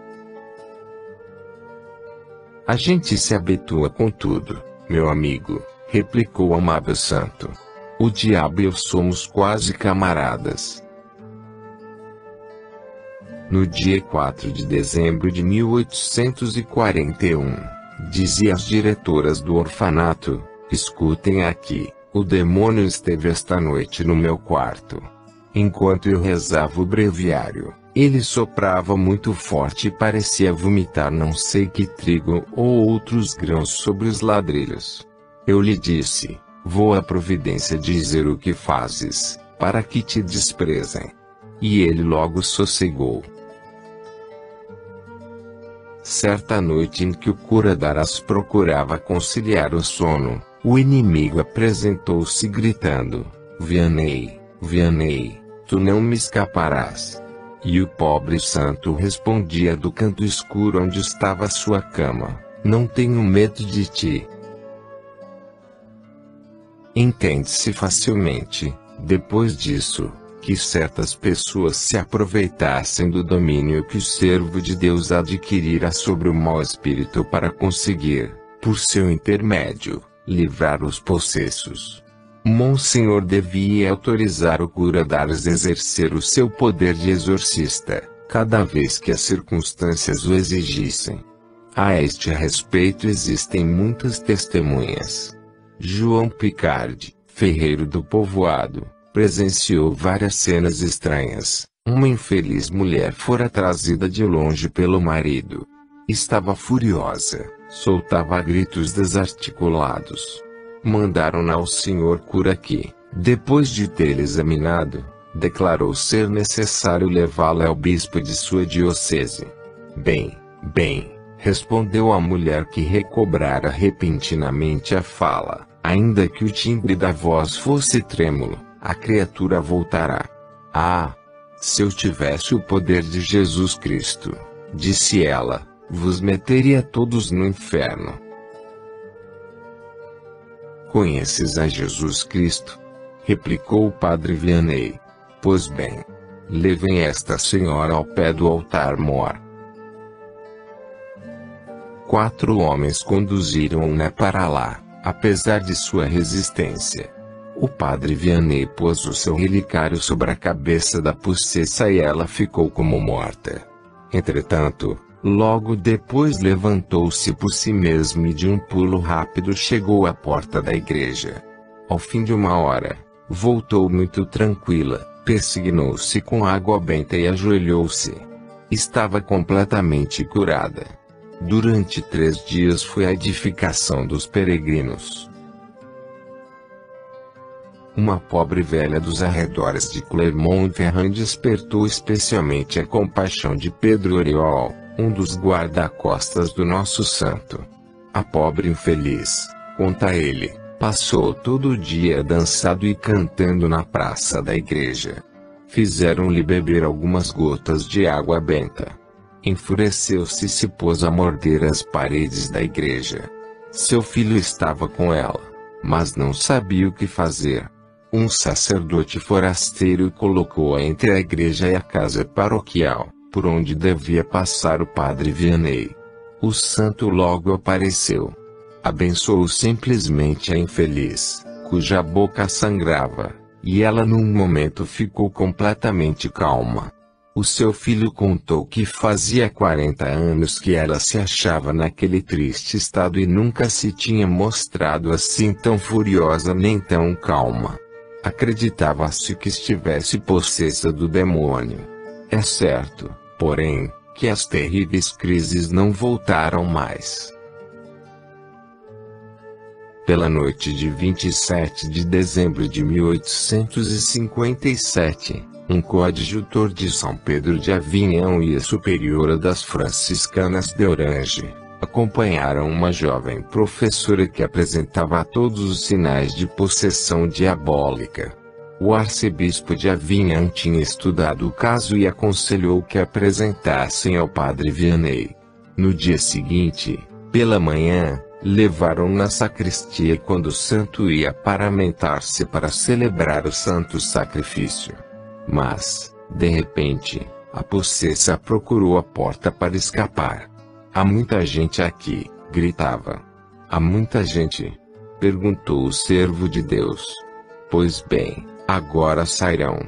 [SPEAKER 2] A gente se habitua com tudo, meu amigo, replicou o amável santo. O diabo e eu somos quase camaradas. No dia 4 de dezembro de 1841, dizia às diretoras do orfanato, escutem aqui, o demônio esteve esta noite no meu quarto. Enquanto eu rezava o breviário, ele soprava muito forte e parecia vomitar não sei que trigo ou outros grãos sobre os ladrilhos. Eu lhe disse, vou à providência dizer o que fazes, para que te desprezem. E ele logo sossegou. Certa noite em que o cura Darás procurava conciliar o sono, o inimigo apresentou-se gritando, Vianney, Vianney, tu não me escaparás. E o pobre santo respondia do canto escuro onde estava sua cama, não tenho medo de ti. Entende-se facilmente, depois disso, que certas pessoas se aproveitassem do domínio que o servo de Deus adquirira sobre o mau espírito para conseguir, por seu intermédio, livrar os possessos. Monsenhor devia autorizar o cura Darás a exercer o seu poder de exorcista, cada vez que as circunstâncias o exigissem. A este respeito existem muitas testemunhas. João Picard, ferreiro do povoado, presenciou várias cenas estranhas. Uma infeliz mulher fora trazida de longe pelo marido. Estava furiosa, soltava gritos desarticulados. Mandaram-na ao senhor cura que, depois de tê-la examinado, declarou ser necessário levá-la ao bispo de sua diocese. Bem, respondeu a mulher que recobrara repentinamente a fala, ainda que o timbre da voz fosse trêmulo, a criatura voltará. Ah! Se eu tivesse o poder de Jesus Cristo, disse ela, vos meteria todos no inferno. Conheces a Jesus Cristo? Replicou o padre Vianney. Pois bem, levem esta senhora ao pé do altar-mor. 4 homens conduziram-na para lá, apesar de sua resistência. O padre Vianney pôs o seu relicário sobre a cabeça da possessa e ela ficou como morta. Entretanto, logo depois levantou-se por si mesmo e de um pulo rápido chegou à porta da igreja. Ao fim de 1 hora, voltou muito tranquila, persignou-se com água benta e ajoelhou-se. Estava completamente curada. Durante 3 dias foi a edificação dos peregrinos. Uma pobre velha dos arredores de Clermont-Ferrand despertou especialmente a compaixão de Pedro Oriol, um dos guarda-costas do nosso santo. A pobre infeliz, conta ele, passou todo o dia dançando e cantando na praça da igreja. Fizeram-lhe beber algumas gotas de água benta. Enfureceu-se e se pôs a morder as paredes da igreja. Seu filho estava com ela, mas não sabia o que fazer. Um sacerdote forasteiro colocou-a entre a igreja e a casa paroquial, por onde devia passar o padre Vianney. O santo logo apareceu. Abençoou simplesmente a infeliz, cuja boca sangrava, e ela num momento ficou completamente calma. O seu filho contou que fazia 40 anos que ela se achava naquele triste estado e nunca se tinha mostrado assim tão furiosa nem tão calma. Acreditava-se que estivesse possessa do demônio. É certo, porém, que as terríveis crises não voltaram mais. Pela noite de 27 de dezembro de 1857, um coadjutor de São Pedro de Avignon e a superiora das franciscanas de Orange acompanharam uma jovem professora que apresentava todos os sinais de possessão diabólica. O arcebispo de Avignon tinha estudado o caso e aconselhou que apresentassem ao padre Vianney. No dia seguinte, pela manhã, levaram na sacristia e quando o santo ia paramentar-se para celebrar o santo sacrifício. Mas, de repente, a possessa procurou a porta para escapar. "Há muita gente aqui", gritava. "Há muita gente?", perguntou o servo de Deus. "Pois bem, agora sairão.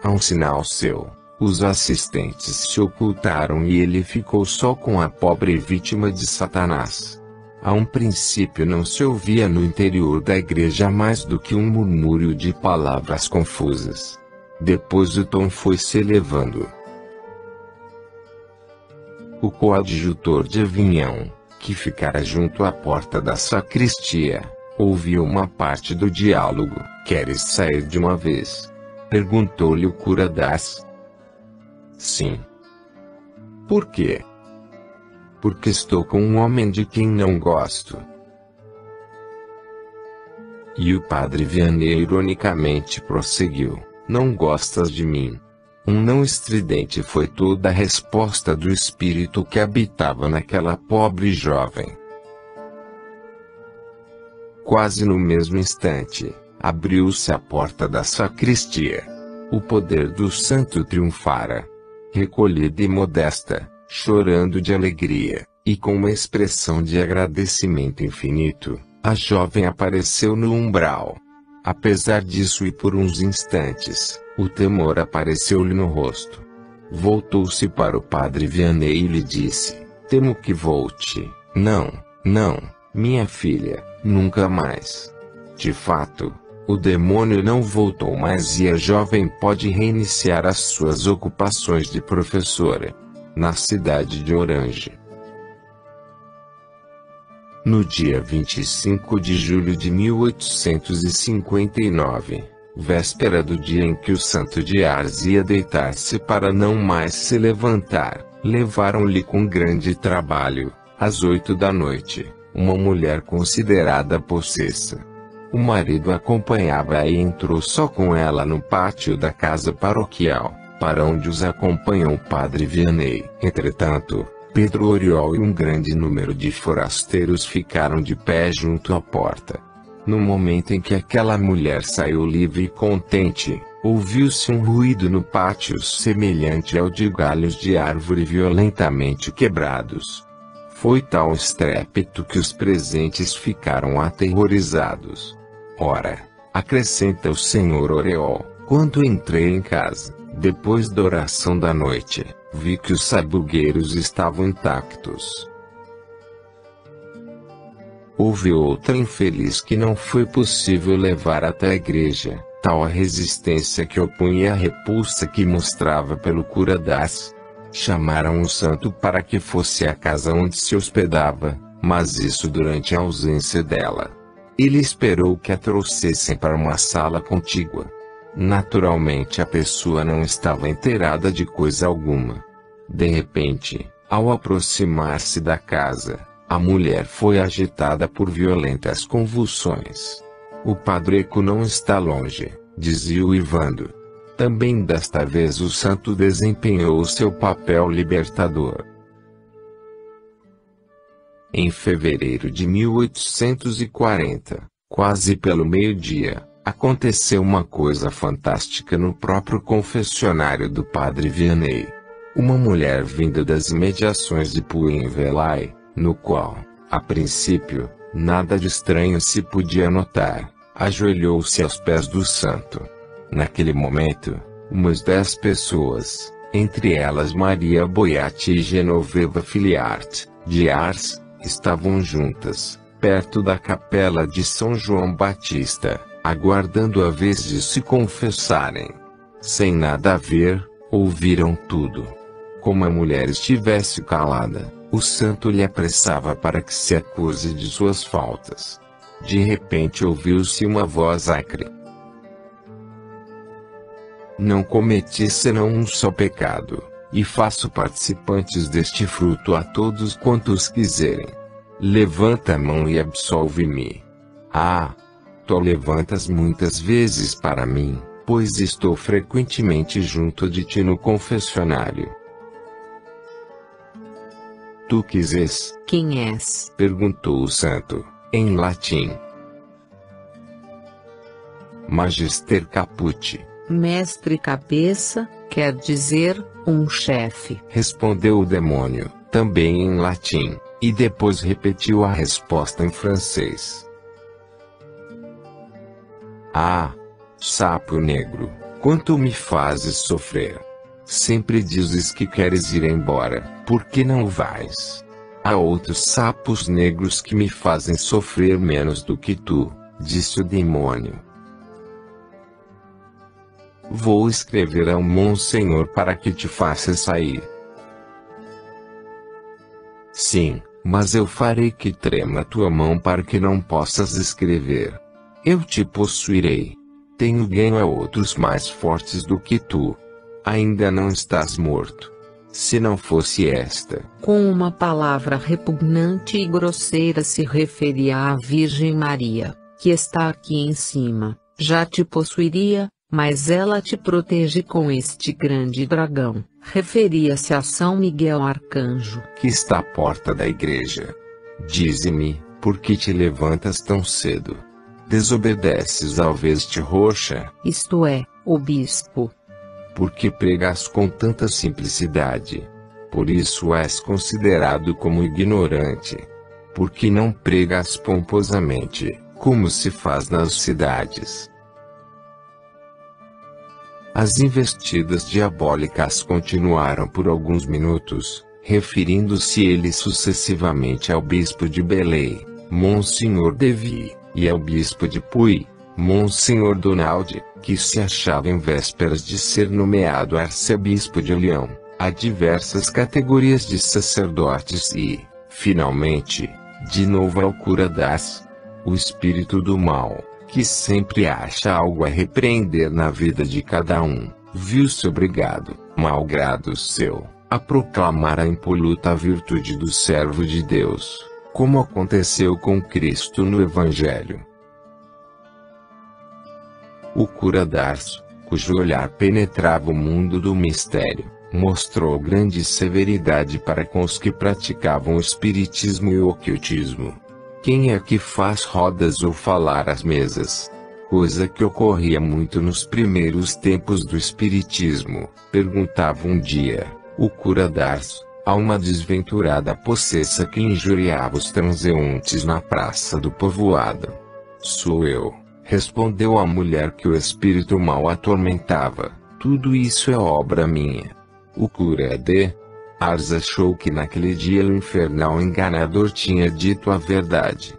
[SPEAKER 2] Há um sinal seu." Os assistentes se ocultaram e ele ficou só com a pobre vítima de Satanás. A um princípio não se ouvia no interior da igreja mais do que um murmúrio de palavras confusas. Depois o tom foi se elevando. O coadjutor de Avignon, que ficara junto à porta da sacristia, ouviu uma parte do diálogo. "Queres sair de uma vez?", perguntou-lhe o cura das. "Sim." "Por quê?" "Porque estou com um homem de quem não gosto." E o padre Vianney ironicamente prosseguiu: "Não gostas de mim?" Um não estridente foi toda a resposta do espírito que habitava naquela pobre jovem. Quase no mesmo instante, abriu-se a porta da sacristia. O poder do santo triunfara. Recolhida e modesta, chorando de alegria, e com uma expressão de agradecimento infinito, a jovem apareceu no umbral. Apesar disso e por uns instantes, o temor apareceu-lhe no rosto. Voltou-se para o padre Vianney e lhe disse: "Temo que volte." "Não, não, minha filha, nunca mais." De fato, o demônio não voltou mais e a jovem pode reiniciar as suas ocupações de professora na cidade de Orange. No dia 25 de julho de 1859, véspera do dia em que o santo de Ars ia deitar-se para não mais se levantar, levaram-lhe com grande trabalho, às 8 da noite, uma mulher considerada possessa. O marido acompanhava-a e entrou só com ela no pátio da casa paroquial, para onde os acompanhou o padre Vianney. Entretanto, Pedro Oriol e um grande número de forasteiros ficaram de pé junto à porta. No momento em que aquela mulher saiu livre e contente, ouviu-se um ruído no pátio semelhante ao de galhos de árvore violentamente quebrados. Foi tal o estrépito que os presentes ficaram aterrorizados. "Ora", acrescenta o senhor Oriol, "quando entrei em casa, depois da oração da noite, vi que os sabugueiros estavam intactos." Houve outra infeliz que não foi possível levar até a igreja, tal a resistência que opunha e a repulsa que mostrava pelo cura das. Chamaram o santo para que fosse à casa onde se hospedava, mas isso durante a ausência dela. Ele esperou que a trouxessem para uma sala contígua. Naturalmente a pessoa não estava inteirada de coisa alguma. De repente, ao aproximar-se da casa, a mulher foi agitada por violentas convulsões. "O padreco não está longe", dizia o Ivando. Também desta vez o santo desempenhou o seu papel libertador. Em fevereiro de 1840, quase pelo meio-dia, aconteceu uma coisa fantástica no próprio confessionário do padre Vianney. Uma mulher vinda das imediações de Puy-en-Velay, no qual, a princípio, nada de estranho se podia notar, ajoelhou-se aos pés do santo. Naquele momento, umas 10 pessoas, entre elas Maria Boiati e Genoveva Filiart, de Ars, estavam juntas, perto da capela de São João Batista, aguardando a vez de se confessarem. Sem nada a ver, ouviram tudo. Como a mulher estivesse calada, o santo lhe apressava para que se acuse de suas faltas. De repente ouviu-se uma voz acre: "Não cometi senão um só pecado, e faço participantes deste fruto a todos quantos quiserem. Levanta a mão e absolve-me." "Ah, tu levantas muitas vezes para mim, pois estou frequentemente junto de ti no confessionário. Tu quises?
[SPEAKER 1] Quem és?
[SPEAKER 2] Perguntou o santo, em latim. Magister Caput.
[SPEAKER 1] Mestre cabeça, quer dizer, um chefe.
[SPEAKER 2] Respondeu o demônio, também em latim, e depois repetiu a resposta em francês. Ah, sapo negro, quanto me fazes sofrer. Sempre dizes que queres ir embora, por que não vais? Há outros sapos negros que me fazem sofrer menos do que tu, disse o demônio. Vou escrever ao Monsenhor para que te faça sair. Sim, mas eu farei que trema tua mão para que não possas escrever. Eu te possuirei. Tenho ganho a outros mais fortes do que tu. Ainda não estás morto. Se não fosse esta.
[SPEAKER 1] Com uma palavra repugnante e grosseira se referia à Virgem Maria, que está aqui em cima, já te possuiria, mas ela te protege com este grande dragão. Referia-se a São Miguel Arcanjo,
[SPEAKER 2] que está à porta da igreja. Dize-me, por que te levantas tão cedo? Desobedeces ao veste roxa?
[SPEAKER 1] Isto é, o bispo.
[SPEAKER 2] Porque pregas com tanta simplicidade. Por isso és considerado como ignorante. Porque não pregas pomposamente, como se faz nas cidades. As investidas diabólicas continuaram por alguns minutos, referindo-se ele sucessivamente ao bispo de Belém, Monsenhor Devi, e ao bispo de Puy, Monsenhor Donald, que se achava em vésperas de ser nomeado arcebispo de Leão, a diversas categorias de sacerdotes e, finalmente, de novo ao cura das, o espírito do mal, que sempre acha algo a repreender na vida de cada um, viu-se obrigado, malgrado seu, a proclamar a impoluta virtude do servo de Deus, como aconteceu com Cristo no Evangelho. O cura d'Ars, cujo olhar penetrava o mundo do mistério, mostrou grande severidade para com os que praticavam o espiritismo e o ocultismo. Quem é que faz rodas ou falar às mesas? Coisa que ocorria muito nos primeiros tempos do espiritismo, perguntava um dia o cura d'Ars a uma desventurada possessa que injuriava os transeuntes na praça do povoado. Sou eu, respondeu a mulher que o espírito mal atormentava, tudo isso é obra minha. O cura de Ars achou que naquele dia o infernal enganador tinha dito a verdade.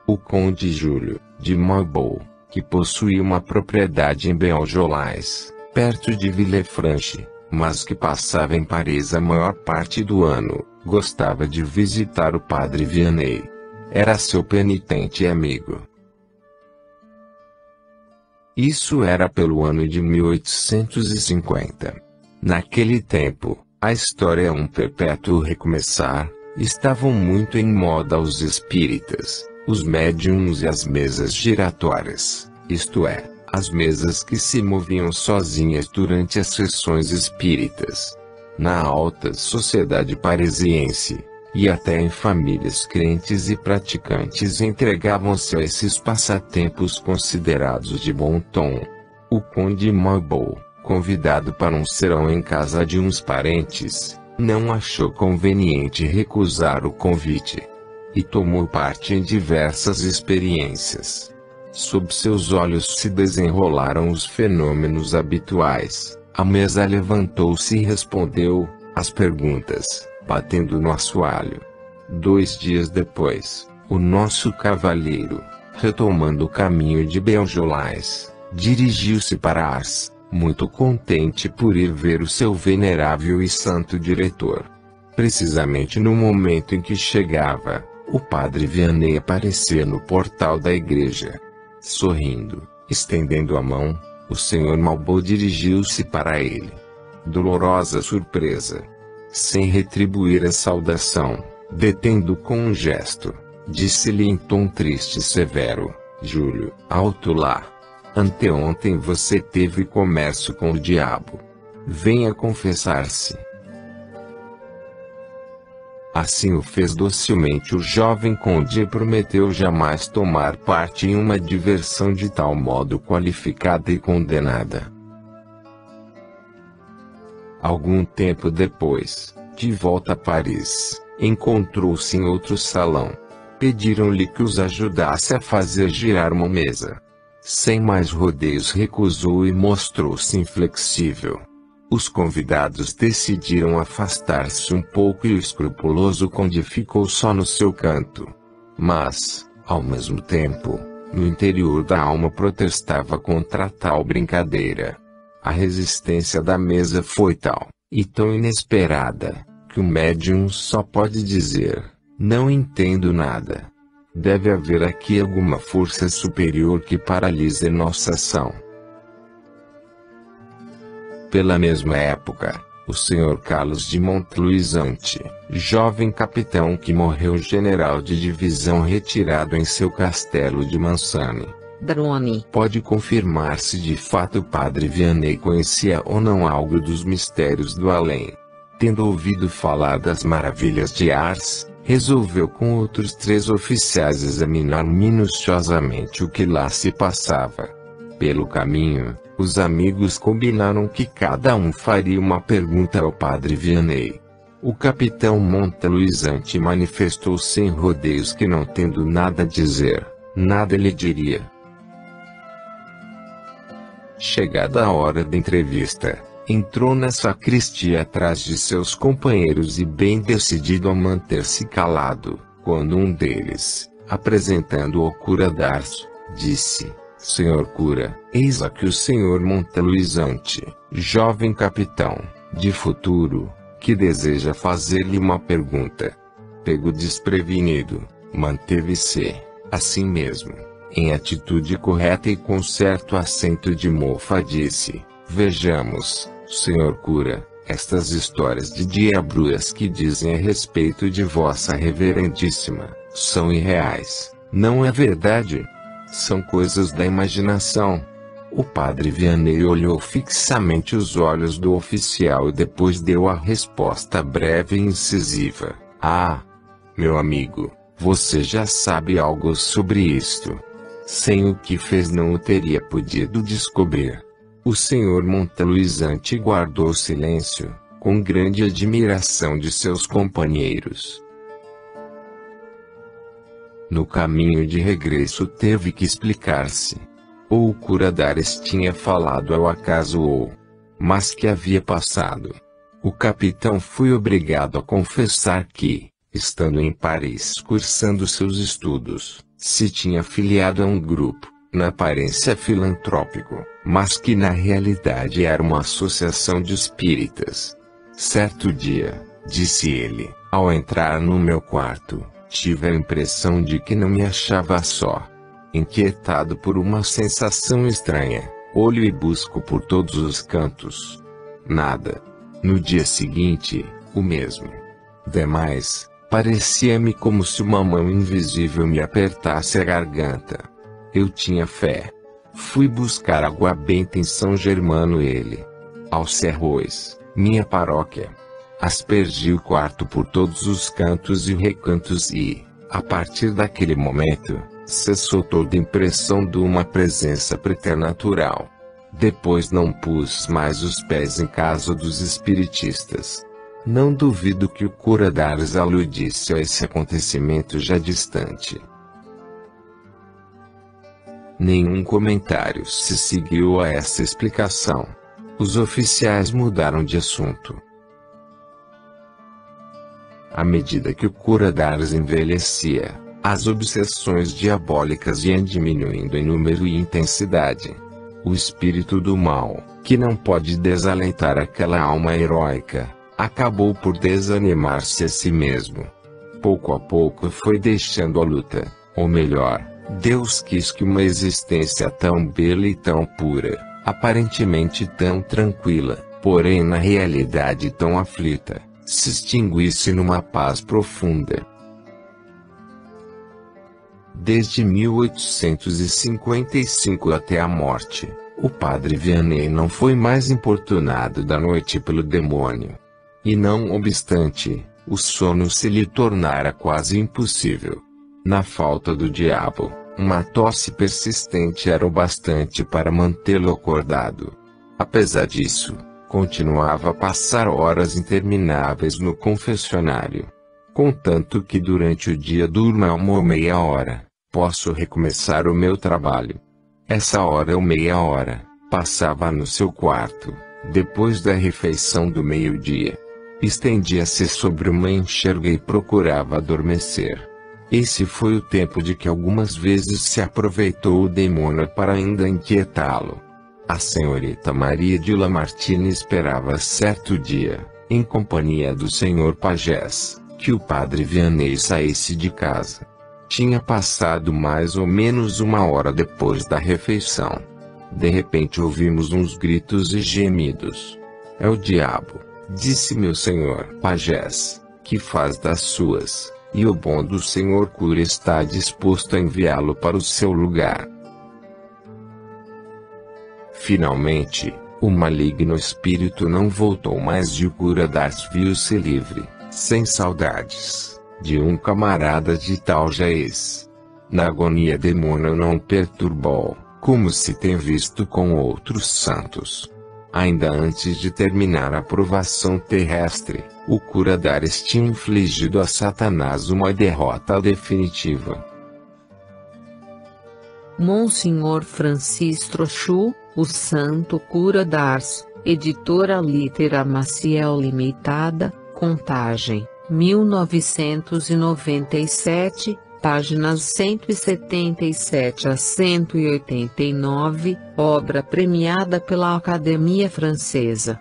[SPEAKER 2] O conde Júlio, de Marlborough, que possuía uma propriedade em Beljolais, perto de Villefranche, mas que passava em Paris a maior parte do ano, gostava de visitar o padre Vianney. Era seu penitente amigo. Isso era pelo ano de 1850. Naquele tempo, a história é um perpétuo recomeçar, estavam muito em moda os espíritas, os médiums e as mesas giratórias, isto é, as mesas que se moviam sozinhas durante as sessões espíritas. Na alta sociedade parisiense, e até em famílias crentes e praticantes entregavam-se a esses passatempos considerados de bom tom. O conde Marlborough, convidado para um serão em casa de uns parentes, não achou conveniente recusar o convite. E tomou parte em diversas experiências. Sob seus olhos se desenrolaram os fenômenos habituais. A mesa levantou-se e respondeu às perguntas, batendo no assoalho. 2 dias depois, o nosso cavalheiro, retomando o caminho de Beljolais, dirigiu-se para Ars, muito contente por ir ver o seu venerável e santo diretor. Precisamente no momento em que chegava, o padre Vianney aparecia no portal da igreja. Sorrindo, estendendo a mão, o senhor Marlborough dirigiu-se para ele. Dolorosa surpresa. Sem retribuir a saudação, detendo com um gesto, disse-lhe em tom triste e severo: Júlio, alto lá, Anteontem você teve comércio com o diabo. Venha confessar-se. Assim o fez docilmente o jovem conde e prometeu jamais tomar parte em uma diversão de tal modo qualificada e condenada. Algum tempo depois, de volta a Paris, encontrou-se em outro salão. Pediram-lhe que os ajudasse a fazer girar uma mesa. Sem mais rodeios recusou e mostrou-se inflexível. Os convidados decidiram afastar-se um pouco e o escrupuloso conde ficou só no seu canto. Mas, ao mesmo tempo, no interior da alma protestava contra tal brincadeira. A resistência da mesa foi tal, e tão inesperada, que o médium só pode dizer: não entendo nada. Deve haver aqui alguma força superior que paralise nossa ação. Pela mesma época, o Sr. Carlos de Montluisante, jovem capitão que morreu general de divisão retirado em seu castelo de Mansane,
[SPEAKER 1] Drone.
[SPEAKER 2] pode confirmar se de fato o padre Vianney conhecia ou não algo dos mistérios do além. Tendo ouvido falar das maravilhas de Ars, resolveu com outros 3 oficiais examinar minuciosamente o que lá se passava. Pelo caminho, os amigos combinaram que cada um faria uma pergunta ao padre Vianney. O capitão Montluisante manifestou sem rodeios que, não tendo nada a dizer, nada lhe diria. Chegada a hora da entrevista, entrou na sacristia atrás de seus companheiros e bem decidido a manter-se calado, quando um deles, apresentando o cura d'Ars, disse: Senhor cura, eis aqui o senhor Montluisante, jovem capitão, de futuro, que deseja fazer-lhe uma pergunta. Pego desprevenido, manteve-se, assim mesmo, em atitude correta e com certo acento de mofa disse: vejamos, senhor cura, estas histórias de diabruas que dizem a respeito de vossa reverendíssima, são irreais, não é verdade? São coisas da imaginação. O padre Vianney olhou fixamente os olhos do oficial e depois deu a resposta breve e incisiva: ah, meu amigo, você já sabe algo sobre isto. Sem o que fez não o teria podido descobrir. O senhor Montluisante guardou silêncio, com grande admiração de seus companheiros. No caminho de regresso teve que explicar-se. Ou o cura d'Ars tinha falado ao acaso ou, mas que havia passado. O capitão foi obrigado a confessar que, estando em Paris cursando seus estudos, se tinha afiliado a um grupo, na aparência filantrópico, mas que na realidade era uma associação de espíritas. Certo dia, disse ele, ao entrar no meu quarto, tive a impressão de que não me achava só. Inquietado por uma sensação estranha, olho e busco por todos os cantos. Nada. No dia seguinte, o mesmo. Demais, parecia-me como se uma mão invisível me apertasse a garganta. Eu tinha fé. Fui buscar água benta em São Germano ele. Aos Cerros, minha paróquia. Aspergi o quarto por todos os cantos e recantos e, a partir daquele momento, cessou toda impressão de uma presença preternatural. Depois não pus mais os pés em casa dos espiritistas. Não duvido que o cura d'Ars aludisse a esse acontecimento já distante. Nenhum comentário se seguiu a essa explicação. Os oficiais mudaram de assunto. À medida que o cura d'Ars envelhecia, as obsessões diabólicas iam diminuindo em número e intensidade. O espírito do mal, que não pode desalentar aquela alma heróica, acabou por desanimar-se a si mesmo. Pouco a pouco foi deixando a luta, ou melhor, Deus quis que uma existência tão bela e tão pura, aparentemente tão tranquila, porém na realidade tão aflita, se extinguisse numa paz profunda. Desde 1855 até a morte, o padre Vianney não foi mais importunado da noite pelo demônio. E não obstante, o sono se lhe tornara quase impossível. Na falta do diabo, uma tosse persistente era o bastante para mantê-lo acordado. Apesar disso, continuava a passar horas intermináveis no confessionário. Contanto que durante o dia durma uma meia hora, posso recomeçar o meu trabalho. Essa hora ou meia hora, passava no seu quarto, depois da refeição do meio-dia. Estendia-se sobre uma enxerga e procurava adormecer. Esse foi o tempo de que algumas vezes se aproveitou o demônio para ainda inquietá-lo. A senhorita Maria de Lamartine esperava certo dia, em companhia do senhor pajés, que o padre Vianney saísse de casa. Tinha passado mais ou menos uma hora depois da refeição. De repente ouvimos uns gritos e gemidos. É o diabo, disse meu senhor pajés, que faz das suas, e o bom do senhor cura está disposto a enviá-lo para o seu lugar. Finalmente, o maligno espírito não voltou mais e o cura d'Ars viu-se livre, sem saudades, de um camarada de tal jaez. Na agonia demônio não o perturbou, como se tem visto com outros santos. Ainda antes de terminar a provação terrestre, o cura d'Ars tinha infligido a Satanás uma derrota definitiva.
[SPEAKER 1] Monsenhor Francis Trochu, o Santo Cura d'Ars, Editora Litera Maciel Limitada, Contagem, 1997, páginas 177 a 189, obra premiada pela Academia Francesa.